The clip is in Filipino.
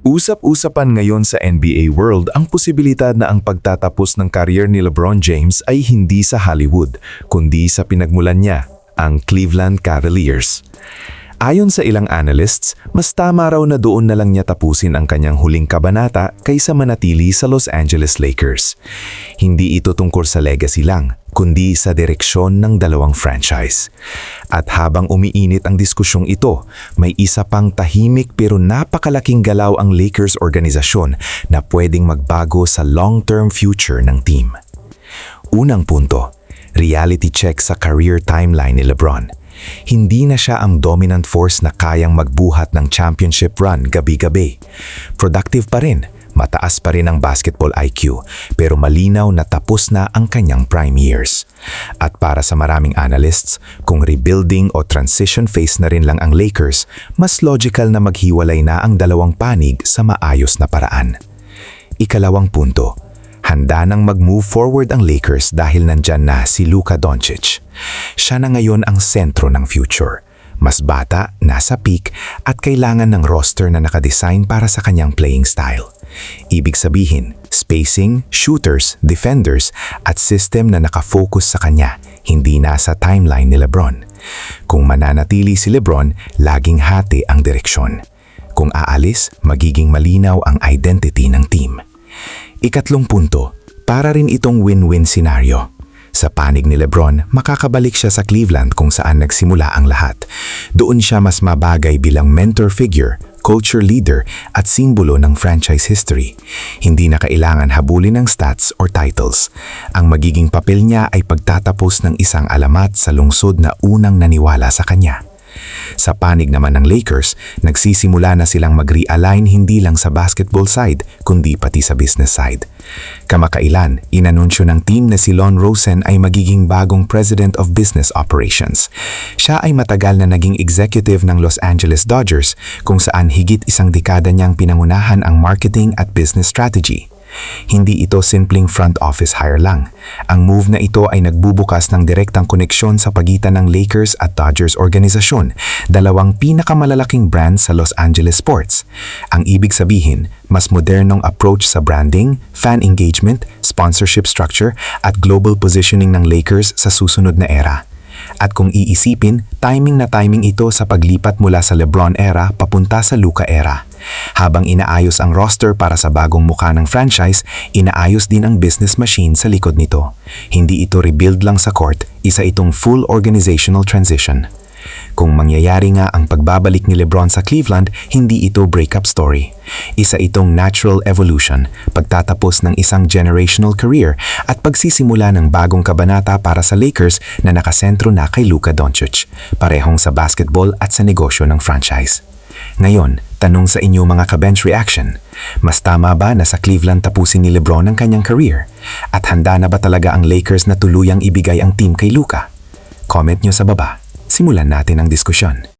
Usap-usapan ngayon sa NBA world ang posibilidad na ang pagtatapos ng career ni LeBron James ay hindi sa Hollywood, kundi sa pinagmulan niya, ang Cleveland Cavaliers. Ayon sa ilang analysts, mas tama raw na doon na lang niya tapusin ang kanyang huling kabanata kaysa manatili sa Los Angeles Lakers. Hindi ito tungkol sa legacy lang, kundi sa direksyon ng dalawang franchise. At habang umiinit ang diskusyong ito, may isa pang tahimik pero napakalaking galaw ang Lakers organisasyon na pwedeng magbago sa long-term future ng team. Unang punto, reality check sa career timeline ni LeBron. Hindi na siya ang dominant force na kayang magbuhat ng championship run gabi-gabi. Productive pa rin, mataas pa rin ang basketball IQ, pero malinaw na tapos na ang kanyang prime years. At para sa maraming analysts, kung rebuilding o transition phase na rin lang ang Lakers, mas logical na maghiwalay na ang dalawang panig sa maayos na paraan. Ikalawang punto, handa nang mag-move forward ang Lakers dahil nandyan na si Luka Doncic. Siya na ngayon ang sentro ng future. Mas bata, nasa peak, at kailangan ng roster na nakadesign para sa kanyang playing style. Ibig sabihin, spacing, shooters, defenders, at system na nakafocus sa kanya, hindi nasa timeline ni LeBron. Kung mananatili si LeBron, laging hati ang direksyon. Kung aalis, magiging malinaw ang identity ng team. Ikatlong punto, para rin itong win-win scenario. Sa panig ni LeBron, makakabalik siya sa Cleveland kung saan nagsimula ang lahat. Doon siya mas mabagay bilang mentor figure, culture leader at simbolo ng franchise history. Hindi na kailangan habulin ng stats or titles. Ang magiging papel niya ay pagtatapos ng isang alamat sa lungsod na unang naniwala sa kanya. Sa panig naman ng Lakers, nagsisimula na silang mag-realign hindi lang sa basketball side, kundi pati sa business side. Kamakailan, inanunsyo ng team na si Lon Rosen ay magiging bagong President of Business Operations. Siya ay matagal na naging executive ng Los Angeles Dodgers, kung saan higit isang dekada niyang pinangunahan ang marketing at business strategy. Hindi ito simpleng front office hire lang. Ang move na ito ay nagbubukas ng direktang koneksyon sa pagitan ng Lakers at Dodgers organisasyon, dalawang pinakamalalaking brands sa Los Angeles sports. Ang ibig sabihin, mas modernong approach sa branding, fan engagement, sponsorship structure at global positioning ng Lakers sa susunod na era. At kung iisipin, timing na timing ito sa paglipat mula sa LeBron era papunta sa Luka era. Habang inaayos ang roster para sa bagong mukha ng franchise, inaayos din ang business machine sa likod nito. Hindi ito rebuild lang sa court, isa itong full organizational transition. Kung mangyayari nga ang pagbabalik ni LeBron sa Cleveland, hindi ito breakup story. Isa itong natural evolution, pagtatapos ng isang generational career at pagsisimula ng bagong kabanata para sa Lakers na nakasentro na kay Luka Doncic, parehong sa basketball at sa negosyo ng franchise. Ngayon, tanong sa inyo mga ka-bench reaction, mas tama ba na sa Cleveland tapusin ni LeBron ang kanyang career? At handa na ba talaga ang Lakers na tuluyang ibigay ang team kay Luka? Comment nyo sa baba. Simulan natin ang diskusyon.